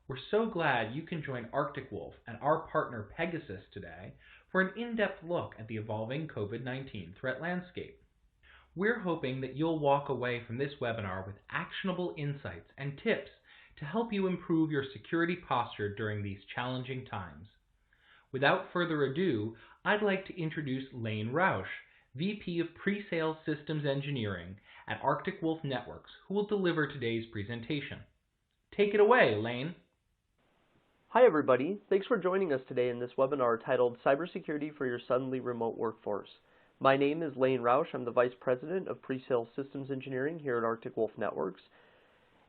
We're so glad you can join Arctic Wolf and our partner Pegasus today for an in-depth look at the evolving COVID-19 threat landscape. We're hoping that you'll walk away from this webinar with actionable insights and tips to help you improve your security posture during these challenging times. Without further ado, I'd like to introduce Lane Roush, VP of Pre-Sales Systems Engineering at Arctic Wolf Networks, who will deliver today's presentation. Take it away, Lane. Hi everybody, thanks for joining us today in this webinar titled Cybersecurity for Your Suddenly Remote Workforce. My name is Lane Roush. I'm the Vice President of Pre-Sales Systems Engineering here at Arctic Wolf Networks.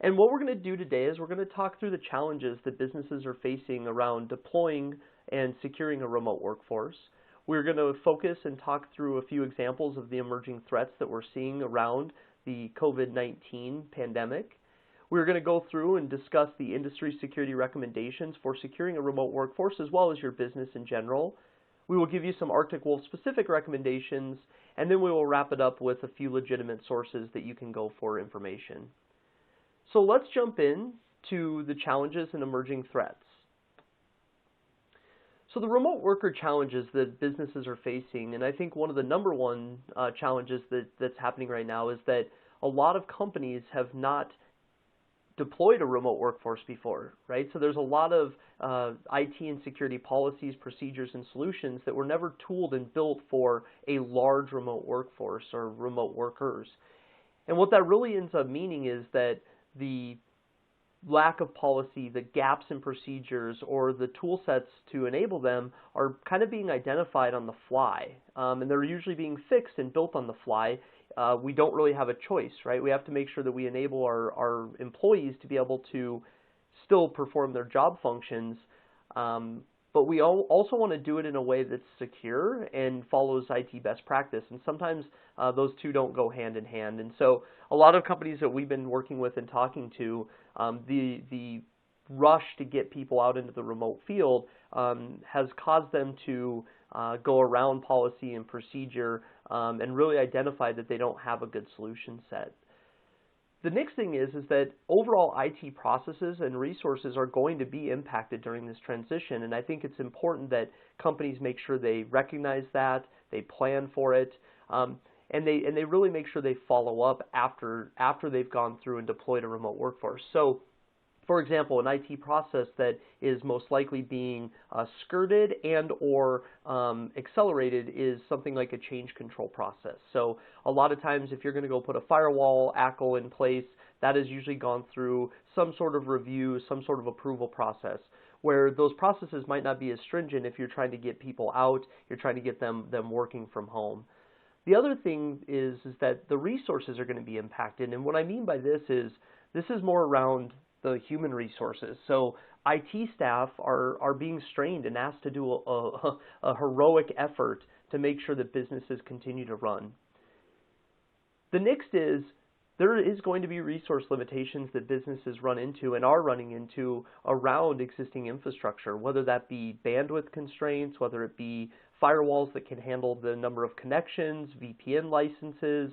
And what we're going to do today is we're going to talk through the challenges that businesses are facing around deploying and securing a remote workforce. We're going to focus and talk through a few examples of the emerging threats that we're seeing around the COVID-19 pandemic. We're going to go through and discuss the industry security recommendations for securing a remote workforce as well as your business in general. We will give you some Arctic Wolf specific recommendations, and then we will wrap it up with a few legitimate sources that you can go for information. So let's jump in to the challenges and emerging threats. So the remote worker challenges that businesses are facing, and I think one of the number one challenges that's happening right now is that a lot of companies have not deployed a remote workforce before, right? So there's a lot of IT and security policies, procedures, and solutions that were never tooled and built for a large remote workforce or remote workers. And what that really ends up meaning is that the lack of policy, the gaps in procedures, or the tool sets to enable them are kind of being identified on the fly. And they're usually being fixed and built on the fly. We don't really have a choice, right? We have to make sure that we enable our employees to be able to still perform their job functions, but we also want to do it in a way that's secure and follows IT best practice. And sometimes those two don't go hand in hand. And so a lot of companies that we've been working with and talking to, the rush to get people out into the remote field has caused them to go around policy and procedure and really identify that they don't have a good solution set. The next thing is that overall IT processes and resources are going to be impacted during this transition, and I think it's important that companies make sure they recognize that, they plan for it, and they really make sure they follow up after they've gone through and deployed a remote workforce. So, for example, an IT process that is most likely being skirted and or accelerated is something like a change control process. So a lot of times if you're going to go put a firewall ACL in place, that has usually gone through some sort of review, some sort of approval process, where those processes might not be as stringent if you're trying to get people out, you're trying to get them working from home. The other thing is that the resources are going to be impacted, and what I mean by this is more around the human resources. So IT staff are being strained and asked to do a heroic effort to make sure that businesses continue to run. The next is there is going to be resource limitations that businesses run into and are running into around existing infrastructure, whether that be bandwidth constraints, whether it be firewalls that can handle the number of connections, VPN licenses.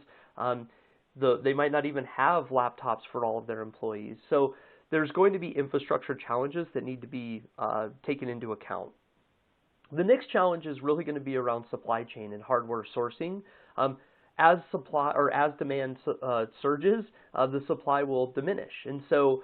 They might not even have laptops for all of their employees. So there's going to be infrastructure challenges that need to be taken into account. The next challenge is really going to be around supply chain and hardware sourcing. As demand surges, the supply will diminish. And so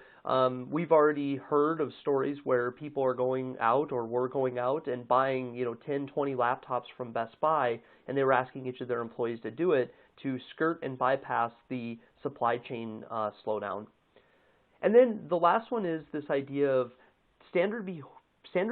we've already heard of stories where people are going out or were going out and buying 10, 20 laptops from Best Buy, and they were asking each of their employees to do it to skirt and bypass the supply chain slowdown. And then the last one is this idea of standard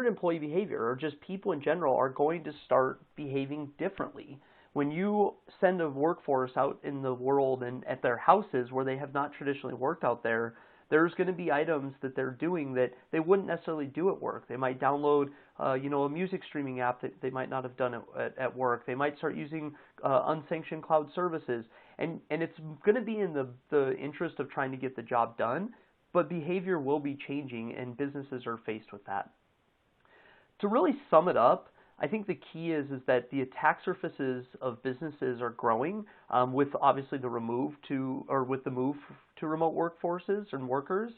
employee behavior, or just people in general are going to start behaving differently. When you send a workforce out in the world and at their houses where they have not traditionally worked out there, there's going to be items that they're doing that they wouldn't necessarily do at work. They might download a music streaming app that they might not have done at work. They might start using unsanctioned cloud services. And it's going to be in the interest of trying to get the job done, but behavior will be changing and businesses are faced with that. To really sum it up, I think the key is that the attack surfaces of businesses are growing with obviously the move to remote workforces and workers.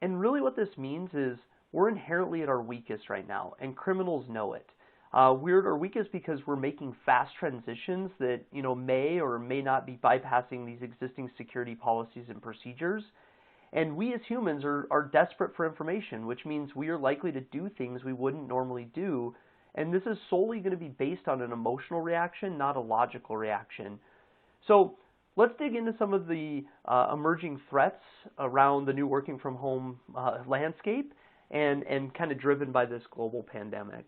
And really what this means is we're inherently at our weakest right now, and criminals know it. We're at our weakest because we're making fast transitions that may or may not be bypassing these existing security policies and procedures. And we as humans are desperate for information, which means we are likely to do things we wouldn't normally do. And this is solely going to be based on an emotional reaction, not a logical reaction. So let's dig into some of the emerging threats around the new working from home landscape and kind of driven by this global pandemic.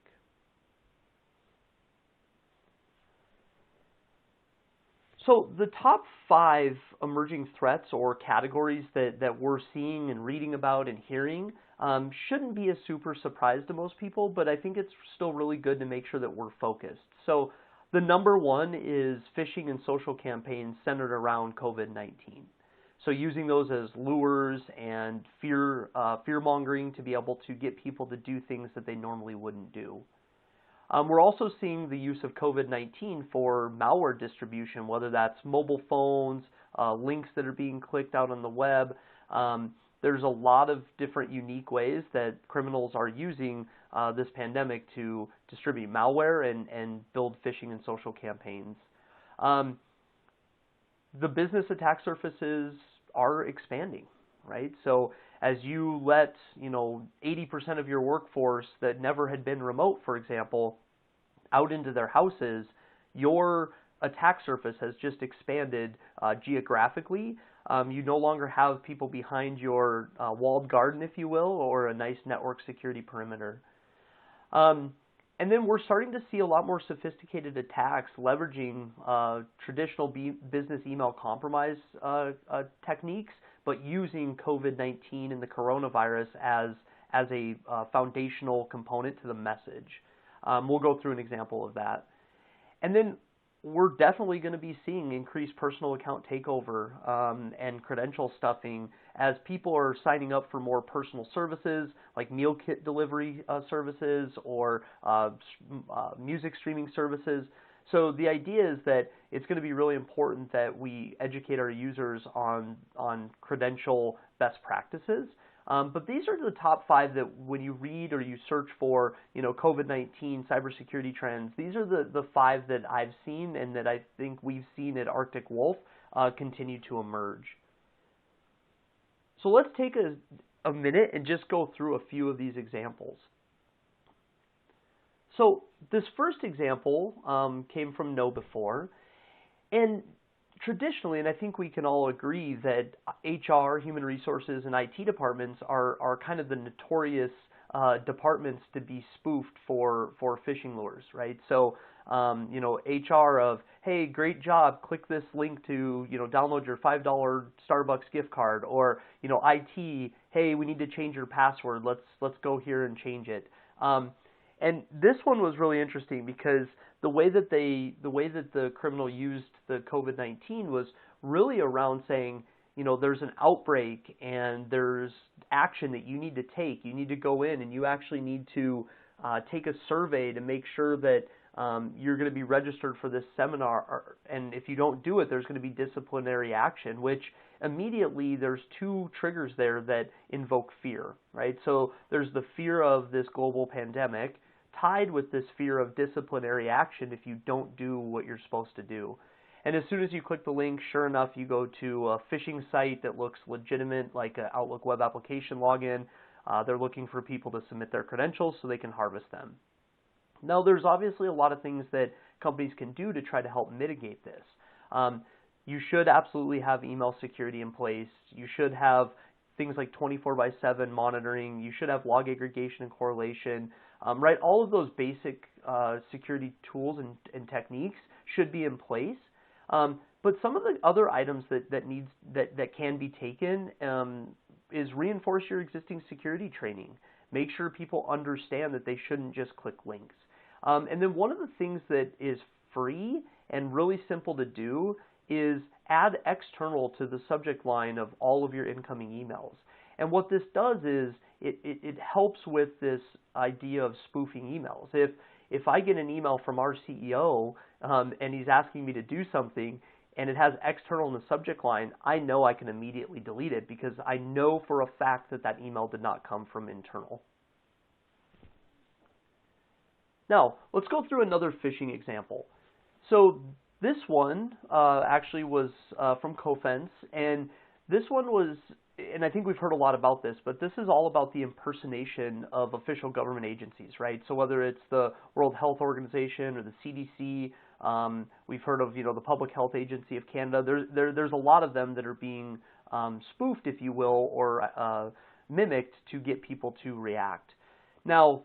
So the top 5 emerging threats or categories that we're seeing and reading about and hearing shouldn't be a super surprise to most people, but I think it's still really good to make sure that we're focused. So the number 1 is phishing and social campaigns centered around COVID-19. So using those as lures and fear-mongering to be able to get people to do things that they normally wouldn't do. We're also seeing the use of COVID-19 for malware distribution, whether that's mobile phones, links that are being clicked out on the web. There's a lot of different unique ways that criminals are using this pandemic to distribute malware and build phishing and social campaigns. The business attack surfaces are expanding, right? So as you let 80% of your workforce that never had been remote, for example, out into their houses, your attack surface has just expanded geographically. You no longer have people behind your walled garden, if you will, or a nice network security perimeter. And then we're starting to see a lot more sophisticated attacks leveraging traditional business email compromise techniques, but using COVID-19 and the coronavirus as a foundational component to the message. We'll go through an example of that. And then we're definitely going to be seeing increased personal account takeover and credential stuffing as people are signing up for more personal services like meal kit delivery services or music streaming services. So the idea is that it's going to be really important that we educate our users on credential best practices. But these are the top 5 that when you read or you search for, COVID-19 cybersecurity trends, these are the 5 that I've seen and that I think we've seen at Arctic Wolf continue to emerge. So let's take a minute and just go through a few of these examples. So this first example came from KnowBe4, and traditionally, and I think we can all agree that HR, human resources, and IT departments are kind of the notorious departments to be spoofed for phishing lures, right? So, HR of, hey, great job, click this link to, download your $5 Starbucks gift card, or, IT, hey, we need to change your password, let's go here and change it. And this one was really interesting because the way that the criminal used the COVID-19 was really around saying, there's an outbreak and there's action that you need to take. You need to go in and you actually need to take a survey to make sure that you're going to be registered for this seminar. And if you don't do it, there's going to be disciplinary action, which immediately there's 2 triggers there that invoke fear, right? So there's the fear of this global pandemic, tied with this fear of disciplinary action if you don't do what you're supposed to do. And as soon as you click the link, sure enough, you go to a phishing site that looks legitimate, like an Outlook web application login. They're looking for people to submit their credentials so they can harvest them. Now, there's obviously a lot of things that companies can do to try to help mitigate this. You should absolutely have email security in place. You should have things like 24/7 monitoring. You should have log aggregation and correlation. Right, all of those basic security tools and techniques should be in place. But some of the other items that can be taken is reinforce your existing security training. Make sure people understand that they shouldn't just click links. And then one of the things that is free and really simple to do is add external to the subject line of all of your incoming emails. And what this does is it helps with this idea of spoofing emails. If I get an email from our CEO and he's asking me to do something, and it has external in the subject line, I know I can immediately delete it because I know for a fact that that email did not come from internal. Now, let's go through another phishing example. So this one actually was from Cofense, and this one was, and I think we've heard a lot about this, but this is all about the impersonation of official government agencies, right? So whether it's the World Health Organization or the CDC, we've heard of, the Public Health Agency of Canada. There's a lot of them that are being spoofed, if you will, or mimicked to get people to react. Now,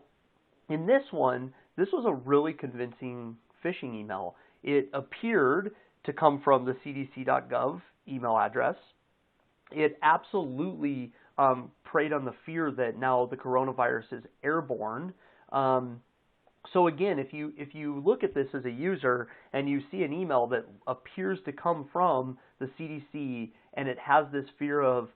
in this one, this was a really convincing phishing email. It appeared to come from the cdc.gov email address. It absolutely preyed on the fear that now the coronavirus is airborne. So again, if you look at this as a user and you see an email that appears to come from the CDC and it has this fear of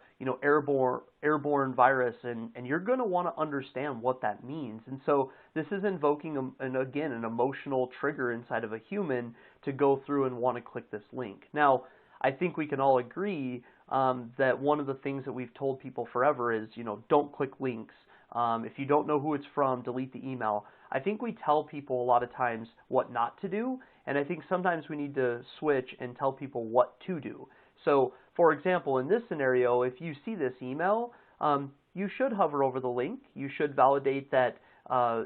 airborne virus, and you're going to want to understand what that means. And so this is invoking an emotional trigger inside of a human to go through and want to click this link. Now, I think we can all agree that one of the things that we've told people forever is, don't click links. If you don't know who it's from, delete the email. I think we tell people a lot of times what not to do, and I think sometimes we need to switch and tell people what to do. So, for example, in this scenario, if you see this email, you should hover over the link. You should validate that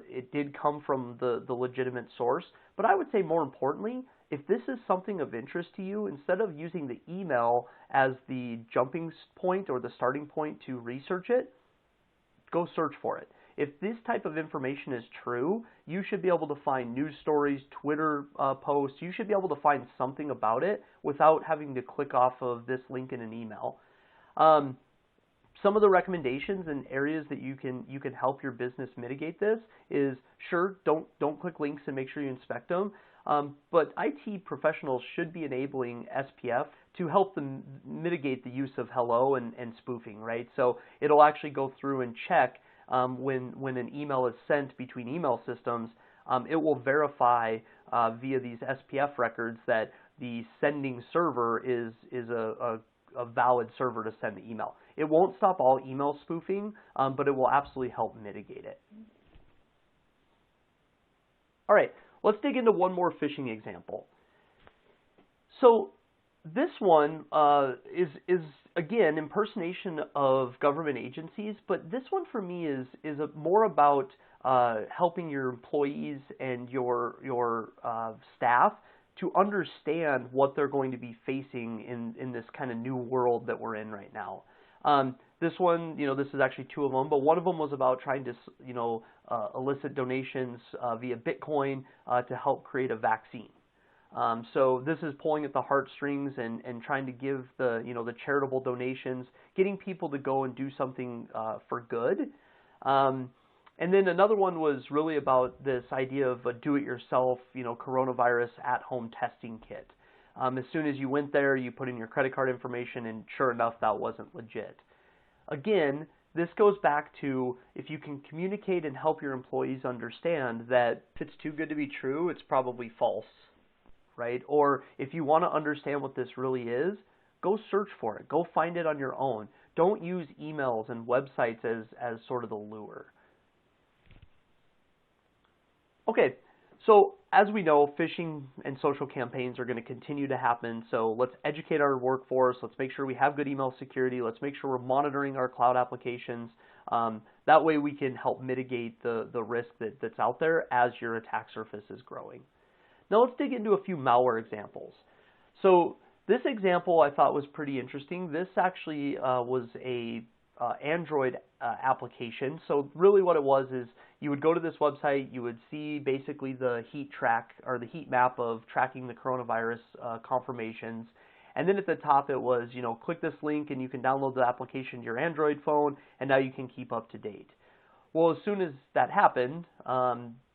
it did come from the legitimate source. But I would say more importantly, if this is something of interest to you, instead of using the email as the jumping point or the starting point to research it, go search for it. If this type of information is true, you should be able to find news stories, Twitter posts. You should be able to find something about it without having to click off of this link in an email. Some of the recommendations and areas that you can help your business mitigate this is, sure, don't click links and make sure you inspect them. But IT professionals should be enabling SPF to help them mitigate the use of hello and spoofing, right? So it'll actually go through and check when an email is sent between email systems. It will verify via these SPF records that the sending server is a valid server to send the email. It won't stop all email spoofing, but it will absolutely help mitigate it. All right. Let's dig into one more phishing example. So this one is again impersonation of government agencies, but this one for me is more about helping your employees and your staff to understand what they're going to be facing in this kind of new world that we're in right now. This one, this is actually two of them, but one of them was about trying to, elicit donations via Bitcoin to help create a vaccine. So this is pulling at the heartstrings and trying to give the charitable donations, getting people to go and do something for good. And then another one was really about this idea of a do-it-yourself, coronavirus at-home testing kit. As soon as you went there, you put in your credit card information, and sure enough, that wasn't legit. Again, this goes back to if you can communicate and help your employees understand that if it's too good to be true, it's probably false, right? Or if you want to understand what this really is, go search for it. Go find it on your own. Don't use emails and websites as sort of the lure. Okay, so as we know, phishing and social campaigns are going to continue to happen, so let's educate our workforce. Let's make sure we have good email security. Let's make sure we're monitoring our cloud applications. That way we can help mitigate the risk that's out there as your attack surface is growing. Now let's dig into a few malware examples. So this example I thought was pretty interesting. This actually was a Android application. So really what it was is you would go to this website, you would see basically the heat track or the heat map of tracking the coronavirus confirmations. And then at the top it was, click this link and you can download the application to your Android phone, and now you can keep up to date. Well, as soon as that happened,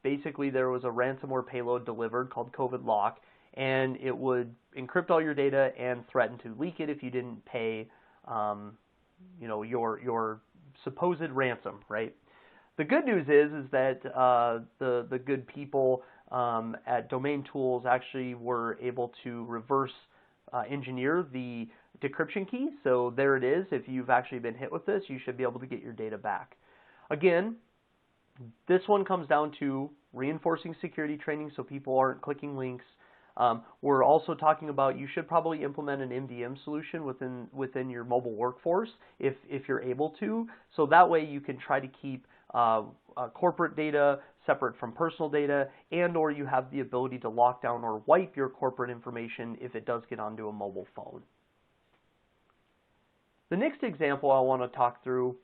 basically there was a ransomware payload delivered called COVID Lock, and it would encrypt all your data and threaten to leak it if you didn't pay your supposed ransom, right? The good news is that the good people at Domain Tools actually were able to reverse engineer the decryption key. So there it is. If you've actually been hit with this, you should be able to get your data back. Again, this one comes down to reinforcing security training so people aren't clicking links. We're also talking about you should probably implement an MDM solution within your mobile workforce if you're able to. So that way you can try to keep corporate data separate from personal data, and or you have the ability to lock down or wipe your corporate information if it does get onto a mobile phone. The next example I want to talk through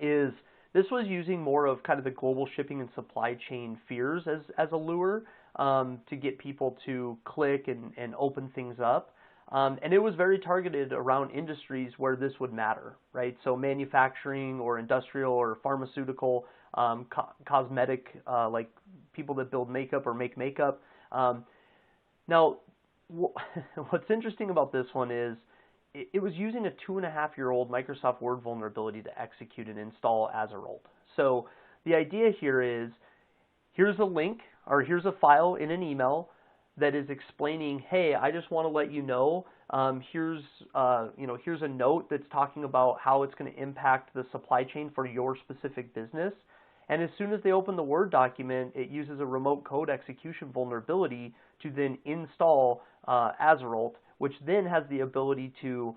is this was using more of kind of the global shipping and supply chain fears as a lure to get people to click and open things up. And it was very targeted around industries where this would matter, right? So manufacturing or industrial or pharmaceutical, cosmetic, like people that build makeup or make makeup. Now, what's interesting about this one is it was using a 2.5-year-old Microsoft Word vulnerability to execute and install Azerolt. So the idea here is, here's a link, or here's a file in an email that is explaining, hey, I just want to let you know, here's a note that's talking about how it's going to impact the supply chain for your specific business. And as soon as they open the Word document, it uses a remote code execution vulnerability to then install Azerolt, which then has the ability to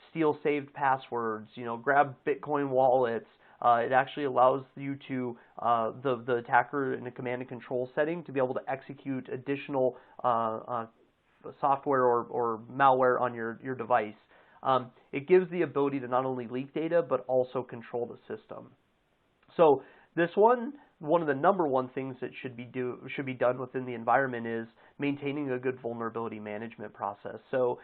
steal saved passwords, grab Bitcoin wallets. It actually allows you to, the attacker in a command and control setting, to be able to execute additional software or malware on your device. It gives the ability to not only leak data, but also control the system. So this one of the number one things that should be done within the environment is maintaining a good vulnerability management process. So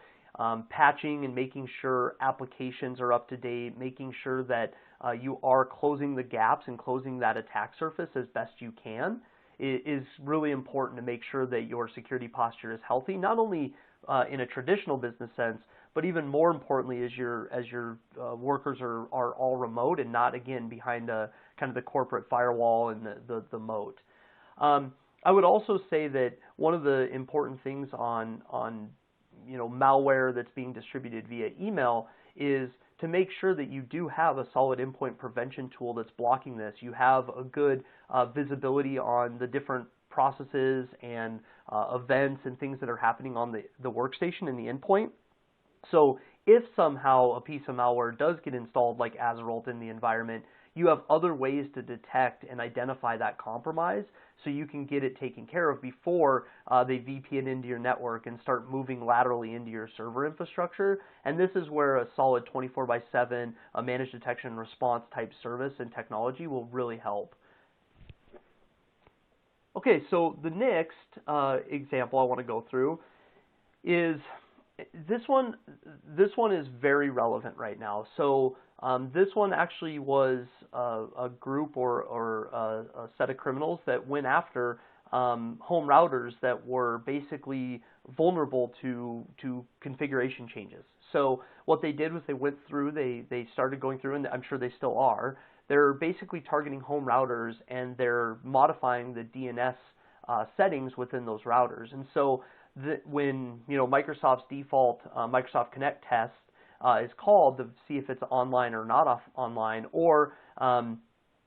patching and making sure applications are up to date, making sure that you are closing the gaps and closing that attack surface as best you can is really important to make sure that your security posture is healthy, not only in a traditional business sense, but even more importantly as your workers are all remote and not, again, behind kind of the corporate firewall and the moat. I would also say that one of the important things on malware that's being distributed via email is to make sure that you do have a solid endpoint prevention tool that's blocking this. You have a good visibility on the different processes and events and things that are happening on the workstation and the endpoint. So if somehow a piece of malware does get installed like Azerolt in the environment, you have other ways to detect and identify that compromise so you can get it taken care of before they VPN into your network and start moving laterally into your server infrastructure. And this is where a solid 24/7 managed detection and response type service and technology will really help. Okay, so the next example I want to go through is this one is very relevant right now. So this one actually was a group or a set of criminals that went after home routers that were basically vulnerable to configuration changes. So what they did was they went through, they started going through, and I'm sure they still are, they're basically targeting home routers and they're modifying the DNS settings within those routers. And so when Microsoft's default Microsoft Connect test is called to see if it's online or not online, or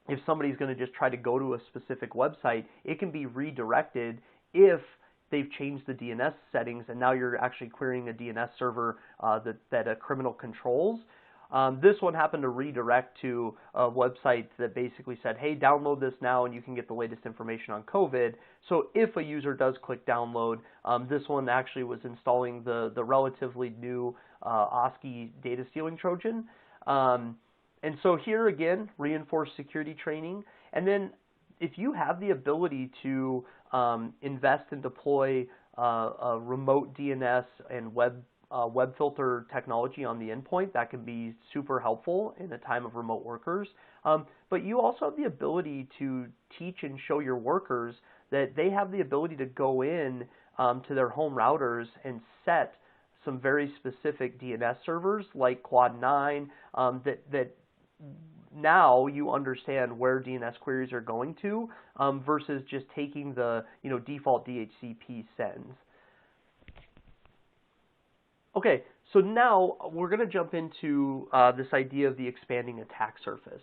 if somebody's going to just try to go to a specific website, it can be redirected if they've changed the DNS settings and now you're actually querying a DNS server that a criminal controls. This one happened to redirect to a website that basically said, hey, download this now and you can get the latest information on COVID. So if a user does click download, this one actually was installing the relatively new OSCE data stealing Trojan. And so here again, reinforce security training. And then if you have the ability to invest and deploy a remote DNS and web filter technology on the endpoint, that can be super helpful in a time of remote workers. But you also have the ability to teach and show your workers that they have the ability to go in to their home routers and set some very specific DNS servers like Quad 9 that now you understand where DNS queries are going to versus just taking the default DHCP sends. Okay, so now we're going to jump into this idea of the expanding attack surface.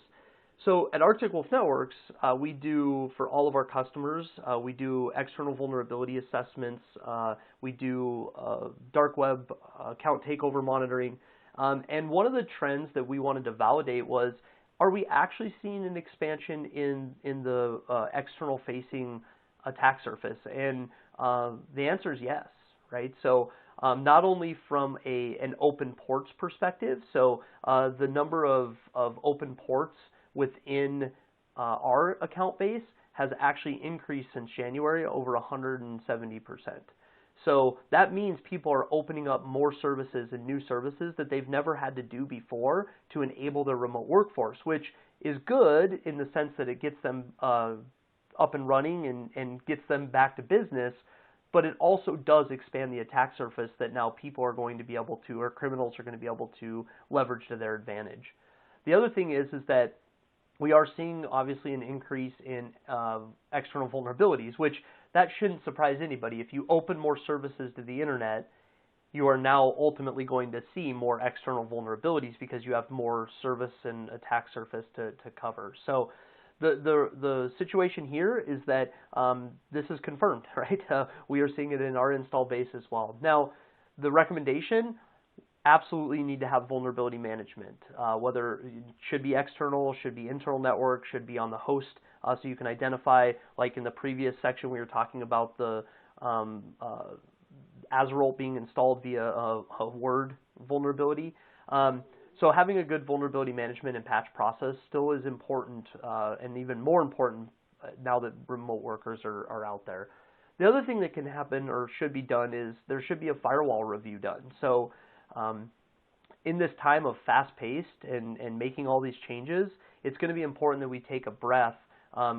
So at Arctic Wolf Networks, we do, for all of our customers, we do external vulnerability assessments, we do dark web account takeover monitoring, and one of the trends that we wanted to validate was, are we actually seeing an expansion in the external facing attack surface? And the answer is yes, right? So not only from an open ports perspective, so the number of open ports within our account base has actually increased since January over 170%. So that means people are opening up more services and new services that they've never had to do before to enable their remote workforce, which is good in the sense that it gets them up and running and gets them back to business, but it also does expand the attack surface that now people are going to be able to, or criminals are going to be able to leverage to their advantage. The other thing is that we are seeing obviously an increase in external vulnerabilities, which that shouldn't surprise anybody. If you open more services to the internet, you are now ultimately going to see more external vulnerabilities because you have more service and attack surface to cover. So the situation here is that this is confirmed, right? We are seeing it in our install base as well. Now, the recommendation, absolutely need to have vulnerability management, whether it should be external, should be internal network, should be on the host, so you can identify, like in the previous section we were talking about the Azerol being installed via a Word vulnerability. So having a good vulnerability management and patch process still is important, and even more important now that remote workers are out there. The other thing that can happen or should be done is there should be a firewall review done. So in this time of fast-paced and making all these changes, it's going to be important that we take a breath,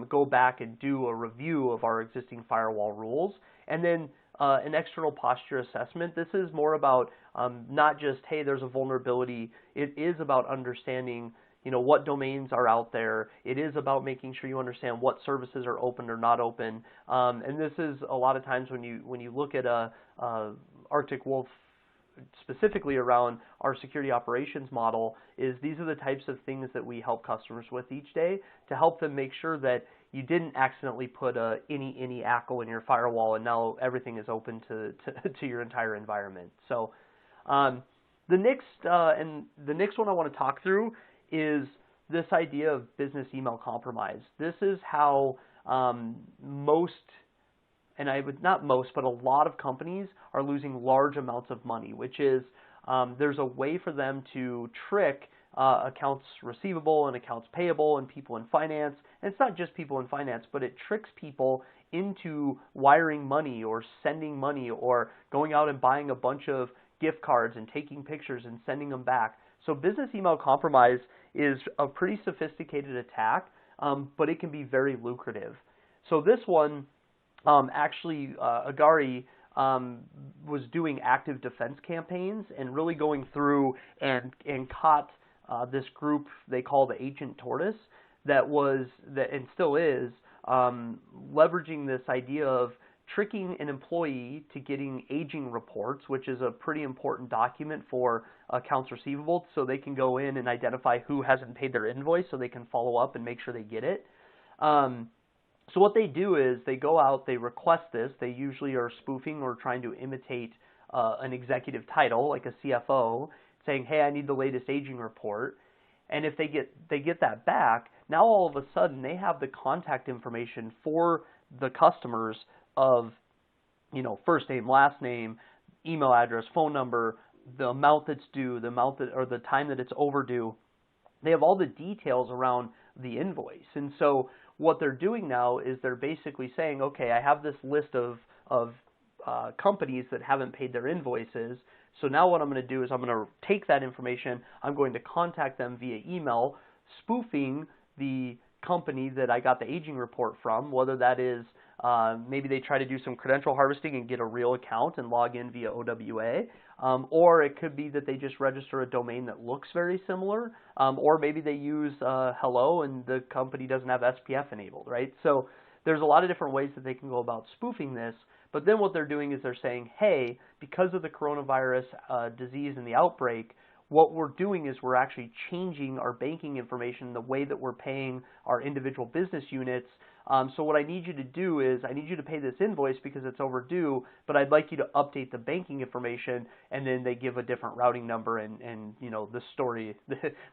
go back and do a review of our existing firewall rules, and then an external posture assessment. This is more about not just, hey, there's a vulnerability. It is about understanding, what domains are out there. It is about making sure you understand what services are open or not open. And this is a lot of times when you look at Arctic Wolf, specifically around our security operations model, is these are the types of things that we help customers with each day to help them make sure that you didn't accidentally put any ACL in your firewall and now everything is open to your entire environment. So the next one I want to talk through is this idea of business email compromise. This is how but a lot of companies are losing large amounts of money, which is there's a way for them to trick accounts receivable and accounts payable and people in finance. And it's not just people in finance, but it tricks people into wiring money or sending money or going out and buying a bunch of gift cards and taking pictures and sending them back. So business email compromise is a pretty sophisticated attack, but it can be very lucrative. So this one, actually, Agari was doing active defense campaigns and really going through and caught this group they call the Agent Tortoise and still is leveraging this idea of tricking an employee to getting aging reports, which is a pretty important document for accounts receivable, so they can go in and identify who hasn't paid their invoice so they can follow up and make sure they get it. So what they do is they go out, they request this. They usually are spoofing or trying to imitate an executive title, like a CFO, saying, hey, I need the latest aging report. And if they get that back, now all of a sudden they have the contact information for the customers of, first name, last name, email address, phone number, the amount that's due, the amount that, or the time that it's overdue. They have all the details around the invoice. And so what they're doing now is they're basically saying, okay, I have this list of companies that haven't paid their invoices. So now what I'm going to do is I'm going to take that information, I'm going to contact them via email, spoofing the company that I got the aging report from, whether that is maybe they try to do some credential harvesting and get a real account and log in via OWA, or it could be that they just register a domain that looks very similar, or maybe they use hello and the company doesn't have SPF enabled, right? So there's a lot of different ways that they can go about spoofing this, But then what they're doing is they're saying, hey, because of the coronavirus disease and the outbreak, what we're doing is we're actually changing our banking information, the way that we're paying our individual business units. So what I need you to do is I need you to pay this invoice because it's overdue, but I'd like you to update the banking information, and then they give a different routing number, and you know, the story,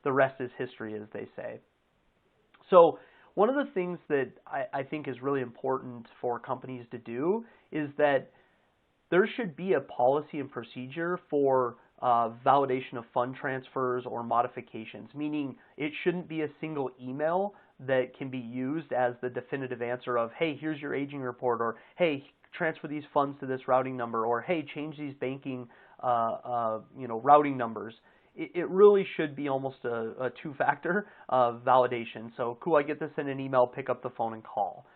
the rest is history, as they say. So one of the things that I think is really important for companies to do is that there should be a policy and procedure for validation of fund transfers or modifications, meaning it shouldn't be a single email that can be used as the definitive answer of, hey, here's your aging report, or hey, transfer these funds to this routing number, or hey, change these banking routing numbers. It really should be almost a two-factor validation. So, cool, I get this in an email, pick up the phone and call.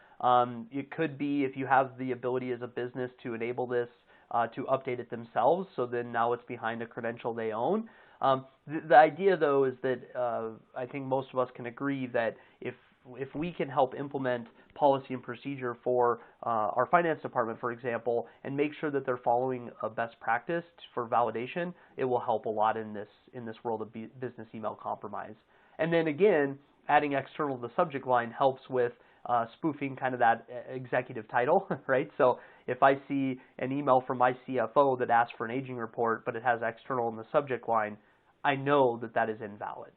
It could be, if you have the ability as a business to enable this, to update it themselves, so then now it's behind a credential they own. The idea, though, is that I think most of us can agree that if we can help implement policy and procedure for our finance department, for example, and make sure that they're following a best practice for validation, it will help a lot in this world of business email compromise. And then again, adding external to the subject line helps with spoofing kind of that executive title, right? So if I see an email from my CFO that asks for an aging report, but it has external in the subject line, I know that that is invalid.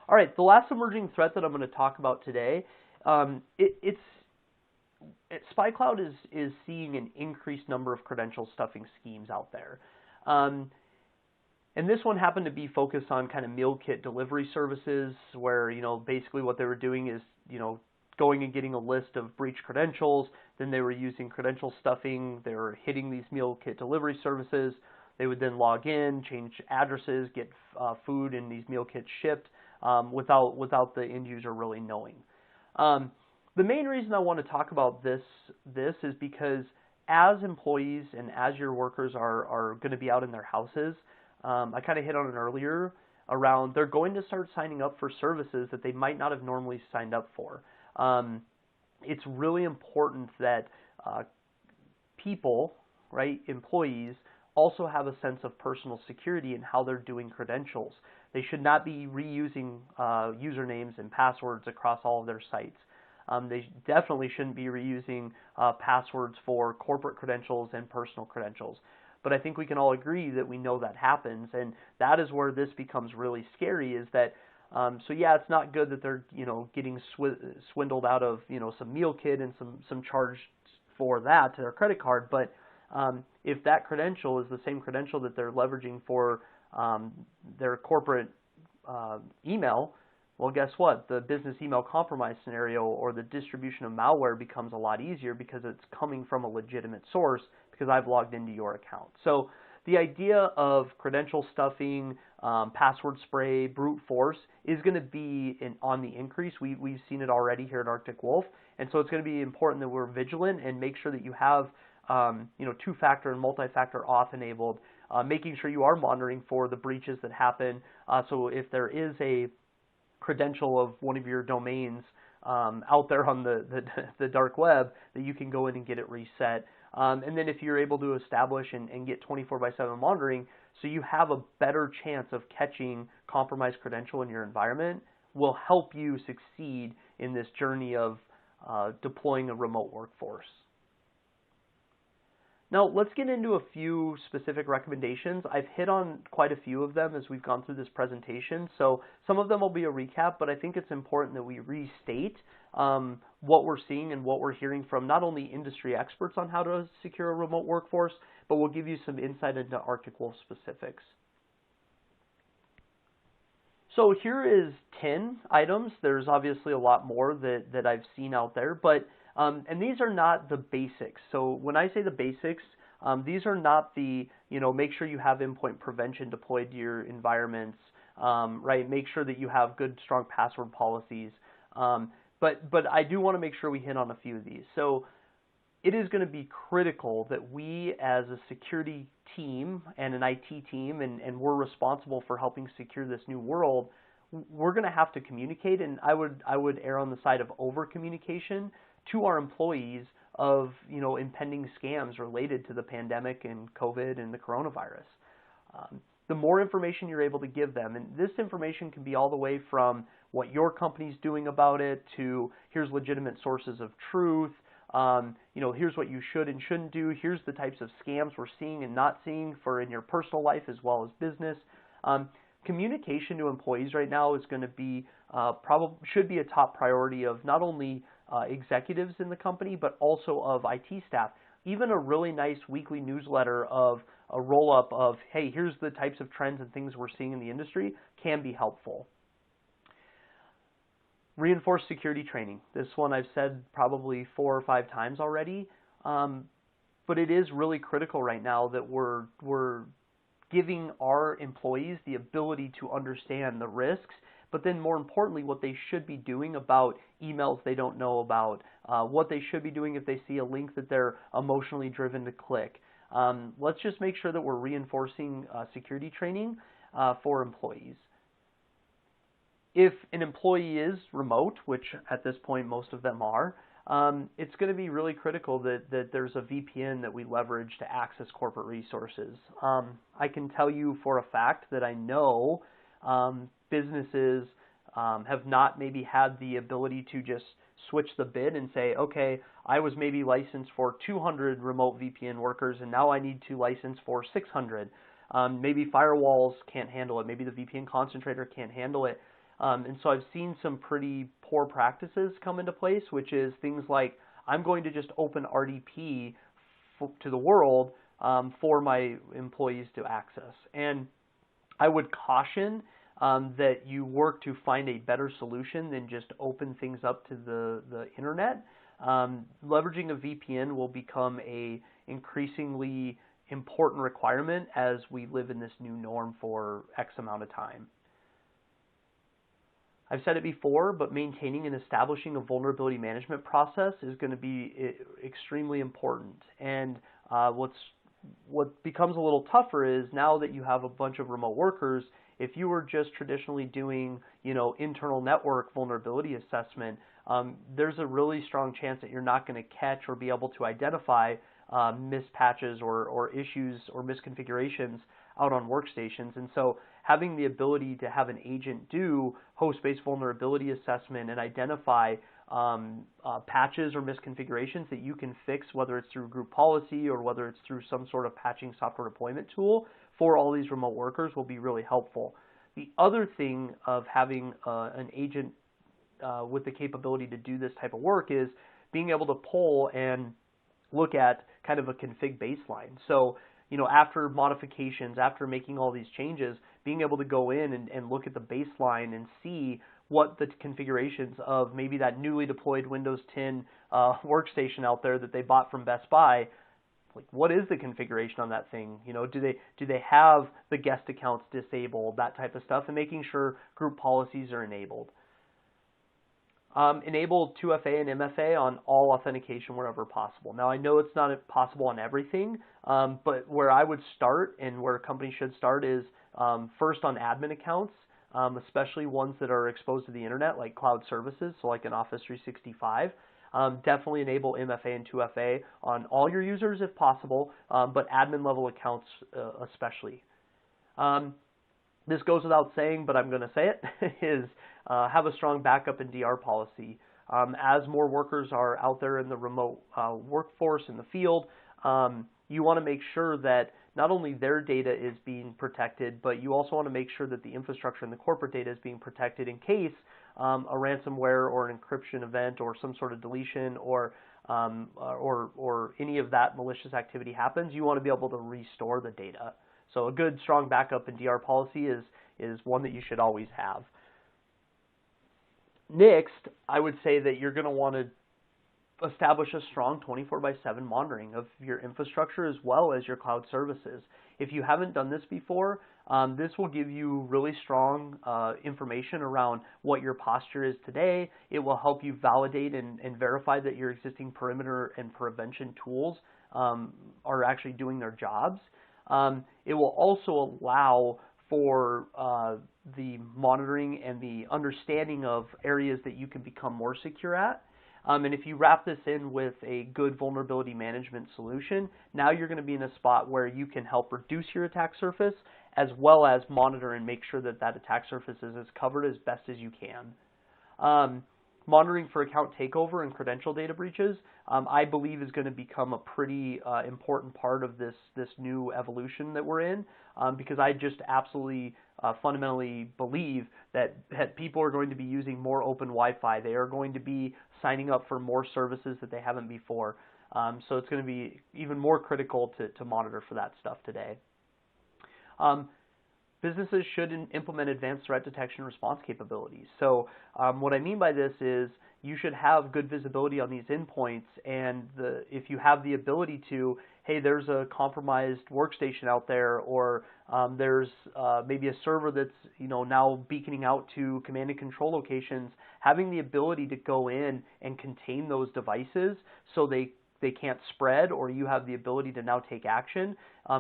All right, the last emerging threat that I'm going to talk about today, SpyCloud is seeing an increased number of credential stuffing schemes out there. And this one happened to be focused on kind of meal kit delivery services, where, you know, basically what they were doing is, you know, going and getting a list of breached credentials. Then they were using credential stuffing. They were hitting these meal kit delivery services. They would then log in, change addresses, get food and these meal kits shipped without the end user really knowing. The main reason I want to talk about this is because as employees and as your workers are going to be out in their houses, I kind of hit on it earlier around they're going to start signing up for services that they might not have normally signed up for. It's really important that people, right, employees, also have a sense of personal security in how they're doing credentials. They should not be reusing usernames and passwords across all of their sites. They definitely shouldn't be reusing passwords for corporate credentials and personal credentials. But I think we can all agree that we know that happens, and that is where this becomes really scary, is that so yeah, it's not good that they're, you know, getting swindled out of, you know, some meal kit and some charge for that to their credit card, but if that credential is the same credential that they're leveraging for their corporate email, well, guess what? The business email compromise scenario or the distribution of malware becomes a lot easier because it's coming from a legitimate source because I've logged into your account. So the idea of credential stuffing, password spray, brute force is going to be on the increase. We've seen it already here at Arctic Wolf, and so it's going to be important that we're vigilant and make sure that you have two-factor and multi-factor auth enabled, making sure you are monitoring for the breaches that happen. So if there is a credential of one of your domains out there on the dark web, that you can go in and get it reset. And then if you're able to establish and get 24/7 monitoring, so you have a better chance of catching compromised credential in your environment, will help you succeed in this journey of deploying a remote workforce. Now, let's get into a few specific recommendations. I've hit on quite a few of them as we've gone through this presentation, so some of them will be a recap, but I think it's important that we restate what we're seeing and what we're hearing from not only industry experts on how to secure a remote workforce, but we'll give you some insight into Arctic Wolf specifics. So here is 10 items. There's obviously a lot more that I've seen out there, but and these are not the basics. So when I say the basics, these are not the, make sure you have endpoint prevention deployed to your environments, right? Make sure that you have good, strong password policies. But I do want to make sure we hit on a few of these. So it is going to be critical that we as a security team and an IT team, and we're responsible for helping secure this new world, we're going to have to communicate, and I would err on the side of over communication to our employees of impending scams related to the pandemic and COVID and the coronavirus. The more information you're able to give them, and this information can be all the way from what your company's doing about it to here's legitimate sources of truth, here's what you should and shouldn't do, here's the types of scams we're seeing and not seeing for in your personal life as well as business. Communication to employees right now is going to be should be a top priority of not only executives in the company but also of IT staff. Even a really nice weekly newsletter of a roll-up of, hey, here's the types of trends and things we're seeing in the industry can be helpful. Reinforced security training. This one I've said probably 4 or 5 times already, but it is really critical right now that we're giving our employees the ability to understand the risks, but then more importantly, what they should be doing about emails they don't know about, what they should be doing if they see a link that they're emotionally driven to click. Let's just make sure that we're reinforcing security training for employees. If an employee is remote, which at this point most of them are, it's going to be really critical that there's a VPN that we leverage to access corporate resources. I can tell you for a fact that I know businesses have not maybe had the ability to just switch the bid and say, okay, I was maybe licensed for 200 remote VPN workers and now I need to license for 600. Maybe firewalls can't handle it. Maybe the VPN concentrator can't handle it. And so I've seen some pretty poor practices come into place, which is things like, I'm going to just open RDP to the world for my employees to access. And I would caution that you work to find a better solution than just open things up to the internet. Leveraging a VPN will become a increasingly important requirement as we live in this new norm for X amount of time. I've said it before, but maintaining and establishing a vulnerability management process is going to be extremely important. And what becomes a little tougher is now that you have a bunch of remote workers, if you were just traditionally doing, internal network vulnerability assessment, there's a really strong chance that you're not going to catch or be able to identify mispatches or issues or misconfigurations out on workstations. And so having the ability to have an agent do host-based vulnerability assessment and identify patches or misconfigurations that you can fix, whether it's through group policy or whether it's through some sort of patching software deployment tool for all these remote workers will be really helpful. The other thing of having an agent with the capability to do this type of work is being able to pull and look at kind of a config baseline. So, after modifications, after making all these changes, being able to go in and look at the baseline and see what the configurations of maybe that newly deployed Windows 10 workstation out there that they bought from Best Buy, like what is the configuration on that thing? Do they have the guest accounts disabled, that type of stuff, and making sure group policies are enabled. Enable 2FA and MFA on all authentication wherever possible. Now, I know it's not possible on everything, but where I would start and where a company should start is first on admin accounts, especially ones that are exposed to the internet, like cloud services, so like an Office 365. Definitely enable MFA and 2FA on all your users if possible, but admin level accounts especially. This goes without saying, but I'm going to say it, is have a strong backup and DR policy. As more workers are out there in the remote workforce in the field, you want to make sure that not only their data is being protected, but you also want to make sure that the infrastructure and the corporate data is being protected in case a ransomware or an encryption event or some sort of deletion or any of that malicious activity happens. You want to be able to restore the data. So a good, strong backup and DR policy is one that you should always have. Next, I would say that you're going to want to establish a strong 24/7 monitoring of your infrastructure as well as your cloud services. If you haven't done this before, this will give you really strong information around what your posture is today. It will help you validate and verify that your existing perimeter and prevention tools are actually doing their jobs. It will also allow for the monitoring and the understanding of areas that you can become more secure at. And if you wrap this in with a good vulnerability management solution, now you're going to be in a spot where you can help reduce your attack surface as well as monitor and make sure that that attack surface is as covered as best as you can. Monitoring for account takeover and credential data breaches, I believe is going to become a pretty important part of this new evolution that we're in, because I just absolutely fundamentally believe that people are going to be using more open Wi-Fi. They are going to be signing up for more services that they haven't before. So it's going to be even more critical to monitor for that stuff today. Businesses should implement advanced threat detection and response capabilities. So what I mean by this is you should have good visibility on these endpoints, and if you have the ability to, hey, there's a compromised workstation out there, or there's maybe a server that's now beaconing out to command and control locations, having the ability to go in and contain those devices so they can't spread, or you have the ability to now take action,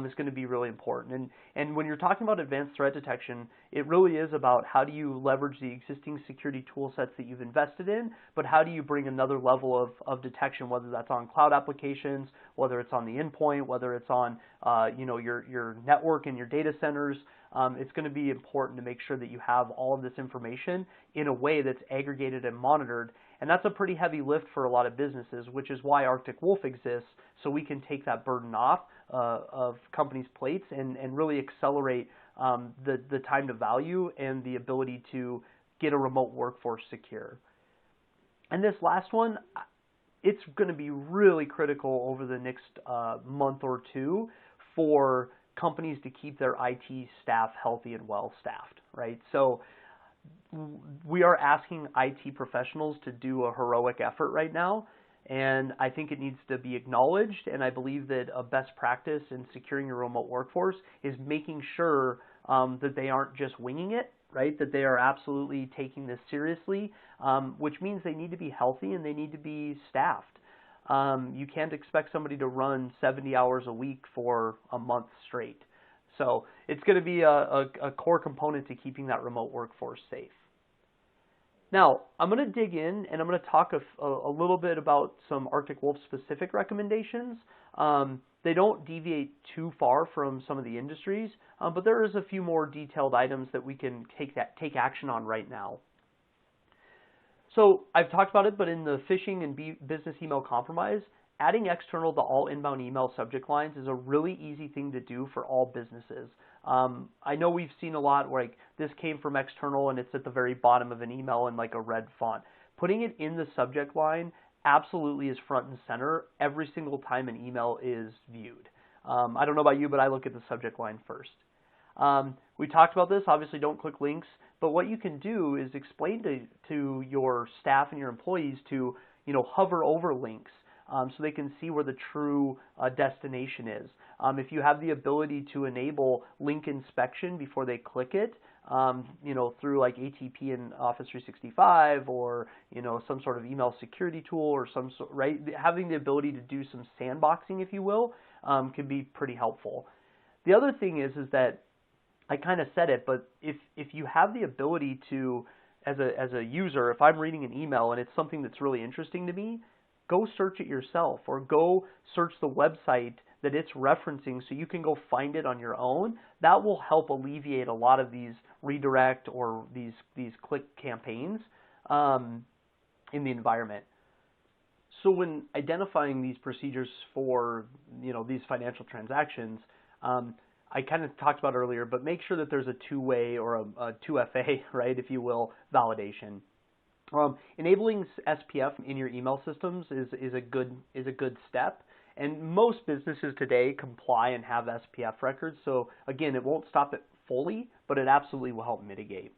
is going to be really important. And when you're talking about advanced threat detection, it really is about how do you leverage the existing security tool sets that you've invested in, but how do you bring another level of detection, whether that's on cloud applications, whether it's on the endpoint, whether it's on your network and your data centers. It's going to be important to make sure that you have all of this information in a way that's aggregated and monitored. And that's a pretty heavy lift for a lot of businesses, which is why Arctic Wolf exists, so we can take that burden off of companies' plates and really accelerate the time to value and the ability to get a remote workforce secure. And this last one, it's going to be really critical over the next month or two for companies to keep their IT staff healthy and well staffed, right? So we are asking IT professionals to do a heroic effort right now, and I think it needs to be acknowledged, and I believe that a best practice in securing your remote workforce is making sure that they aren't just winging it, right? That they are absolutely taking this seriously, which means they need to be healthy and they need to be staffed. You can't expect somebody to run 70 hours a week for a month straight. So it's going to be a core component to keeping that remote workforce safe. Now, I'm going to dig in and I'm going to talk a little bit about some Arctic Wolf specific recommendations. They don't deviate too far from some of the industries, but there is a few more detailed items that we can take action on right now. So I've talked about it, but in the phishing and business email compromise, adding external to all inbound email subject lines is a really easy thing to do for all businesses. I know we've seen a lot where this came from external and it's at the very bottom of an email in like a red font. Putting it in the subject line absolutely is front and center every single time an email is viewed. I don't know about you, but I look at the subject line first. We talked about this. Obviously, don't click links, but what you can do is explain to your staff and your employees to hover over links so they can see where the true destination is. If you have the ability to enable link inspection before they click it, through like ATP in Office 365 or some sort of email security tool or right, having the ability to do some sandboxing, if you will, can be pretty helpful. The other thing is that I kind of said it, but if you have the ability to, as a user, if I'm reading an email and it's something that's really interesting to me, go search it yourself or go search the website that it's referencing so you can go find it on your own. That will help alleviate a lot of these redirect or these click campaigns in the environment. So when identifying these procedures for these financial transactions, I kind of talked about earlier, but make sure that there's a two-way or a 2FA, right, if you will, validation. Enabling SPF in your email systems is a good step, and most businesses today comply and have SPF records. So again, it won't stop it fully, but it absolutely will help mitigate.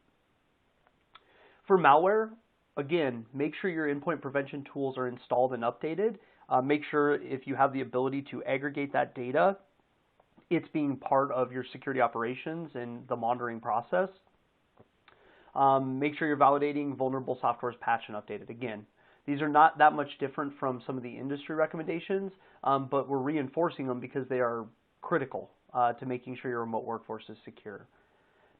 For malware, again, make sure your endpoint prevention tools are installed and updated. Make sure if you have the ability to aggregate that data, it's being part of your security operations and the monitoring process. Make sure you're validating vulnerable software's patched and updated. Again, these are not that much different from some of the industry recommendations, but we're reinforcing them because they are critical to making sure your remote workforce is secure.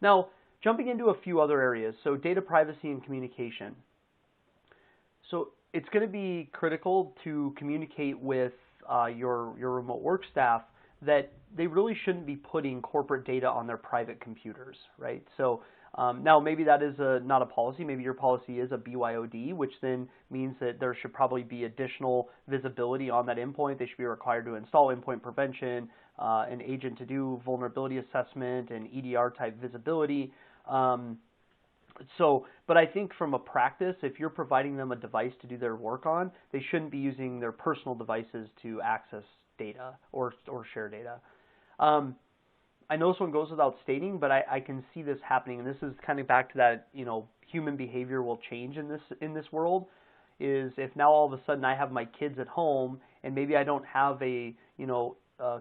Now, jumping into a few other areas, so data privacy and communication. So it's going to be critical to communicate with your remote work staff that they really shouldn't be putting corporate data on their private computers, right? So now maybe that is not a policy. Maybe your policy is a BYOD, which then means that there should probably be additional visibility on that endpoint. They should be required to install endpoint prevention, an agent to do vulnerability assessment and EDR type visibility. But I think from a practice, if you're providing them a device to do their work on, they shouldn't be using their personal devices to access data or share data. I know this one goes without stating, but I can see this happening, and this is kind of back to that, human behavior will change in this world. Is if now all of a sudden I have my kids at home, and maybe I don't have a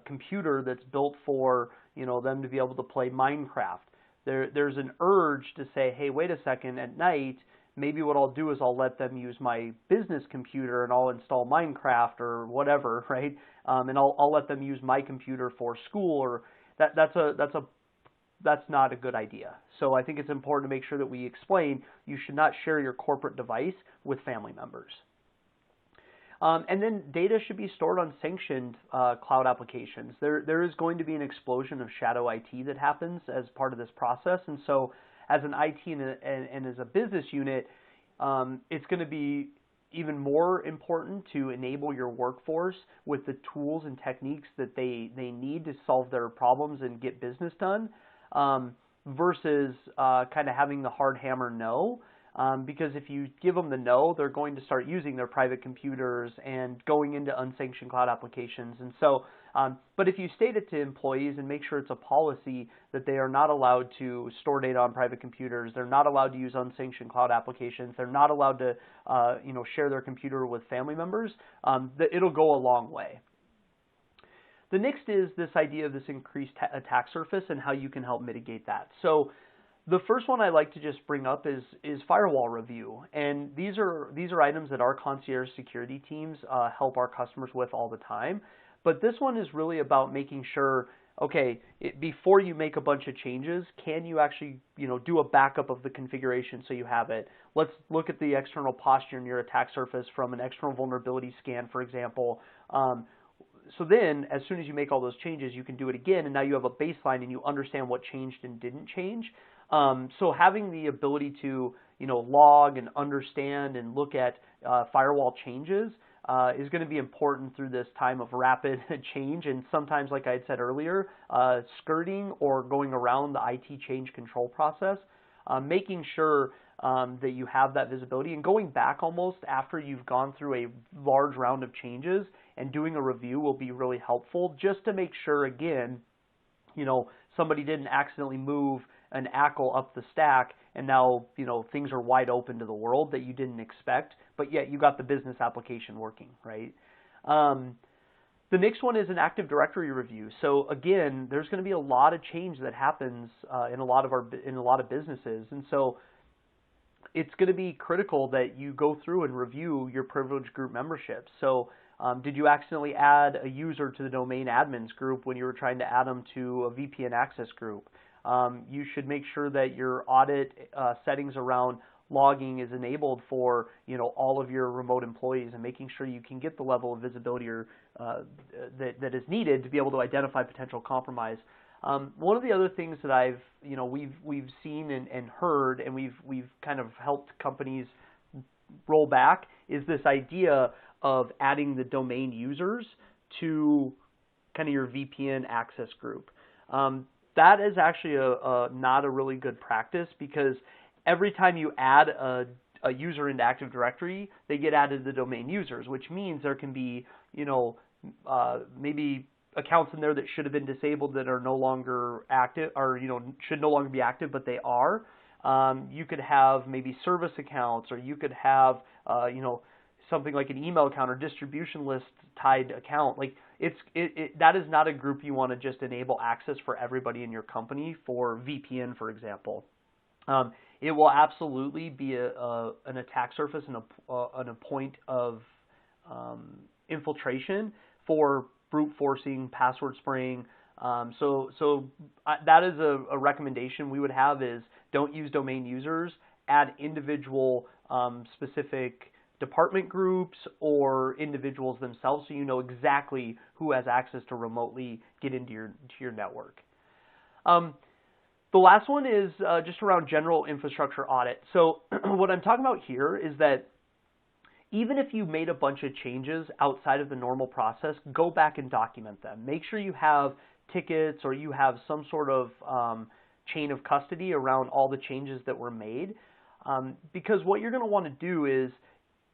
computer that's built for them to be able to play Minecraft. There's an urge to say, hey, wait a second, at night, maybe what I'll do is I'll let them use my business computer and I'll install Minecraft or whatever, right? And I'll let them use my computer for school, or that's not a good idea. So I think it's important to make sure that we explain you should not share your corporate device with family members. And then data should be stored on sanctioned cloud applications. There is going to be an explosion of shadow IT that happens as part of this process. And so as an IT and as a business unit, it's going to be even more important to enable your workforce with the tools and techniques that they need to solve their problems and get business done, versus kind of having the hard hammer no. Because if you give them the no, they're going to start using their private computers and going into unsanctioned cloud applications. And so, but if you state it to employees and make sure it's a policy that they are not allowed to store data on private computers, they're not allowed to use unsanctioned cloud applications, they're not allowed to, share their computer with family members, it'll go a long way. The next is this idea of this increased attack surface and how you can help mitigate that. So the first one I like to just bring up is firewall review, and these are items that our concierge security teams help our customers with all the time. But this one is really about making sure, okay, before you make a bunch of changes, can you actually do a backup of the configuration so you have it? Let's look at the external posture in your attack surface from an external vulnerability scan, for example. So then, as soon as you make all those changes, you can do it again, and now you have a baseline and you understand what changed and didn't change. So having the ability to, log and understand and look at firewall changes is going to be important through this time of rapid change. And sometimes, like I had said earlier, skirting or going around the IT change control process, making sure that you have that visibility and going back almost after you've gone through a large round of changes and doing a review will be really helpful, just to make sure, again, somebody didn't accidentally move an ACL up the stack and now, things are wide open to the world that you didn't expect, but yet you got the business application working, right? The next one is an Active Directory review. So again, there's going to be a lot of change that happens in a lot of businesses, and so it's going to be critical that you go through and review your privileged group memberships. So did you accidentally add a user to the domain admins group when you were trying to add them to a VPN access group? You should make sure that your audit settings around logging is enabled for all of your remote employees, and making sure you can get the level of visibility that is needed to be able to identify potential compromise. One of the other things that we've seen and heard, and we've kind of helped companies roll back, is this idea of adding the domain users to kind of your VPN access group. That is actually not a really good practice, because every time you add a user into Active Directory, they get added to the domain users, which means there can be maybe accounts in there that should have been disabled that are no longer active, or should no longer be active, but they are. You could have maybe service accounts, or you could have something like an email account or distribution list tied account. Like that is not a group you want to just enable access for everybody in your company for VPN, for example. It will absolutely be an attack surface and a point of infiltration for brute forcing, password spraying. So that is a recommendation we would have, is don't use domain users, add individual specific department groups or individuals themselves, so you know exactly who has access to remotely get into your network. The last one is just around general infrastructure audit. So what I'm talking about here is that even if you made a bunch of changes outside of the normal process, go back and document them. Make sure you have tickets or you have some sort of chain of custody around all the changes that were made. Because what you're going to want to do is,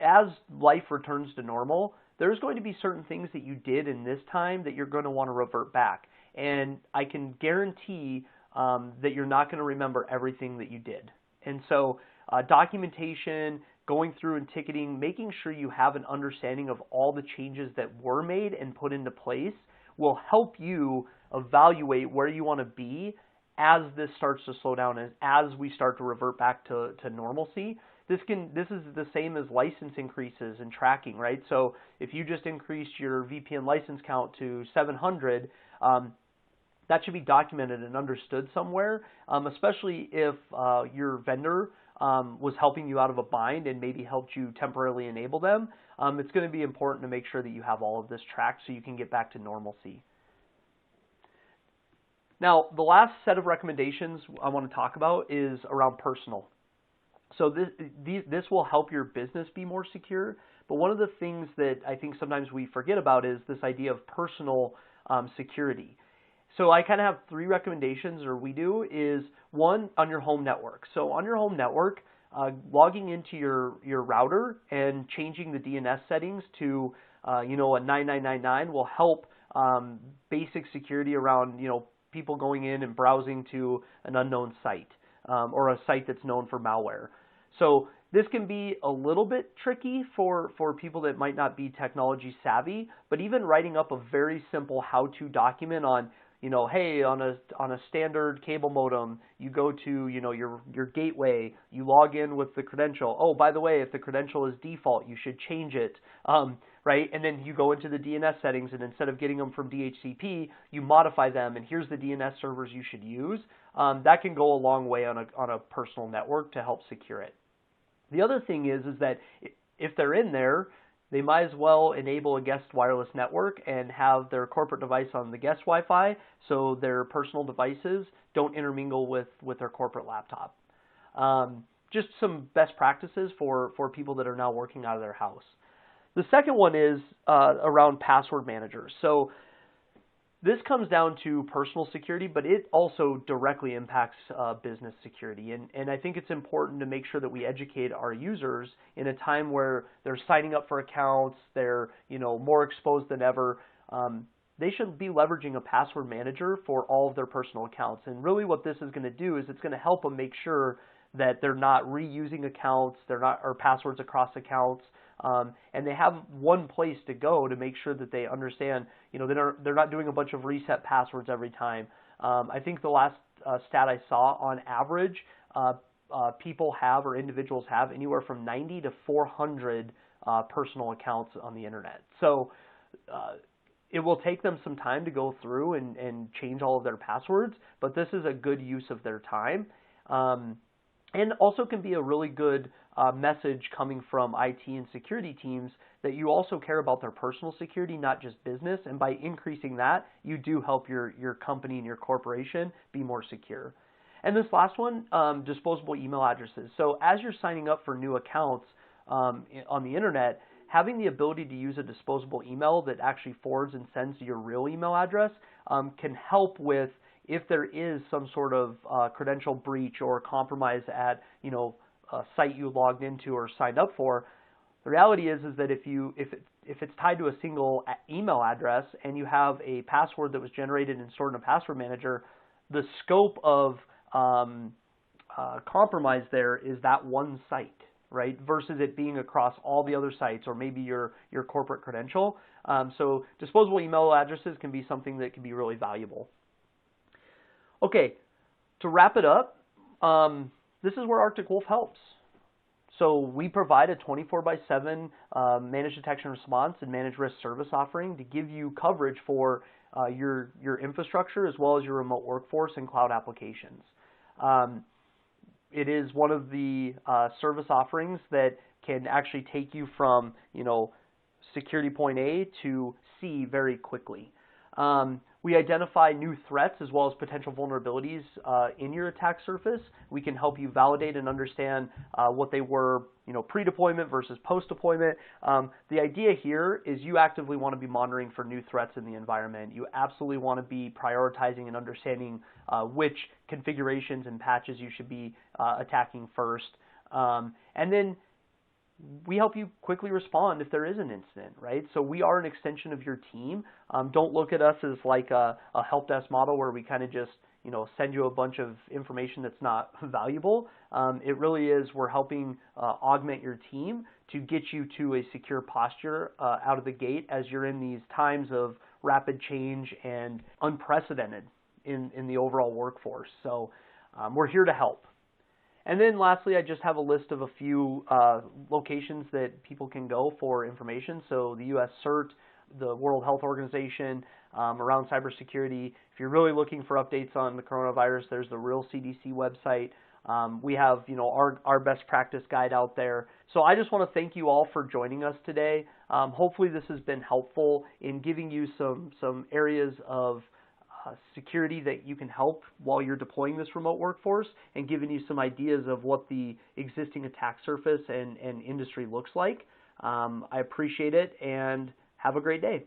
as life returns to normal, there's going to be certain things that you did in this time that you're going to want to revert back. And I can guarantee that you're not going to remember everything that you did. And so documentation, going through and ticketing, making sure you have an understanding of all the changes that were made and put into place will help you evaluate where you want to be as this starts to slow down and as we start to revert back to normalcy. This is the same as license increases and tracking, right? So if you just increased your VPN license count to 700, that should be documented and understood somewhere, especially if your vendor was helping you out of a bind and maybe helped you temporarily enable them. It's going to be important to make sure that you have all of this tracked so you can get back to normalcy. Now, the last set of recommendations I want to talk about is around personal. So this will help your business be more secure, but one of the things that I think sometimes we forget about is this idea of personal security. So I kind of have three recommendations, or we do, is one, on your home network. So on your home network, logging into your router and changing the DNS settings to a 9999 will help basic security around people going in and browsing to an unknown site or a site that's known for malware. So this can be a little bit tricky for people that might not be technology savvy, but even writing up a very simple how-to document on hey, on a standard cable modem, you go to, your gateway, you log in with the credential. Oh, by the way, if the credential is default, you should change it, right? And then you go into the DNS settings, and instead of getting them from DHCP, you modify them, and here's the DNS servers you should use. That can go a long way on a personal network to help secure it. The other thing is that if they're in there, they might as well enable a guest wireless network and have their corporate device on the guest Wi-Fi so their personal devices don't intermingle with their corporate laptop. Just some best practices for people that are now working out of their house. The second one is around password managers. So this comes down to personal security, but it also directly impacts business security. And I think it's important to make sure that we educate our users in a time where they're signing up for accounts, they're more exposed than ever. They should be leveraging a password manager for all of their personal accounts. And really what this is going to do is it's going to help them make sure that they're not reusing accounts, or passwords across accounts. And they have one place to go to make sure that they understand, they're not doing a bunch of reset passwords every time. I think the last stat I saw, on average, people have, or individuals have, anywhere from 90 to 400 personal accounts on the internet. So it will take them some time to go through and change all of their passwords, but this is a good use of their time. And also can be a really good message coming from IT and security teams that you also care about their personal security, not just business. And by increasing that, you do help your company and your corporation be more secure. And this last one, disposable email addresses. So as you're signing up for new accounts on the internet, having the ability to use a disposable email that actually forwards and sends to your real email address can help with if there is some sort of credential breach or compromise at a site you logged into or signed up for. The reality is that if it's tied to a single email address and you have a password that was generated and stored in a password manager, the scope of compromise there is that one site, right? Versus it being across all the other sites or maybe your corporate credential. So disposable email addresses can be something that can be really valuable. Okay, to wrap it up, this is where Arctic Wolf helps. So we provide a 24/7 managed detection response and managed risk service offering to give you coverage for your infrastructure as well as your remote workforce and cloud applications. It is one of the service offerings that can actually take you from, security point A to C very quickly. We identify new threats as well as potential vulnerabilities in your attack surface. We can help you validate and understand what they were, pre-deployment versus post-deployment. The idea here is you actively want to be monitoring for new threats in the environment. You absolutely want to be prioritizing and understanding which configurations and patches you should be attacking first. And then we help you quickly respond if there is an incident, right? So we are an extension of your team. Don't look at us as like a help desk model where we kind of just, send you a bunch of information that's not valuable. It really is, we're helping augment your team to get you to a secure posture out of the gate as you're in these times of rapid change and unprecedented in the overall workforce. So we're here to help. And then lastly, I just have a list of a few locations that people can go for information. So the U.S. CERT, the World Health Organization, around cybersecurity. If you're really looking for updates on the coronavirus, there's the Real CDC website. We have, our best practice guide out there. So I just want to thank you all for joining us today. Hopefully this has been helpful in giving you some areas of security that you can help while you're deploying this remote workforce, and giving you some ideas of what the existing attack surface and industry looks like. I appreciate it, and have a great day.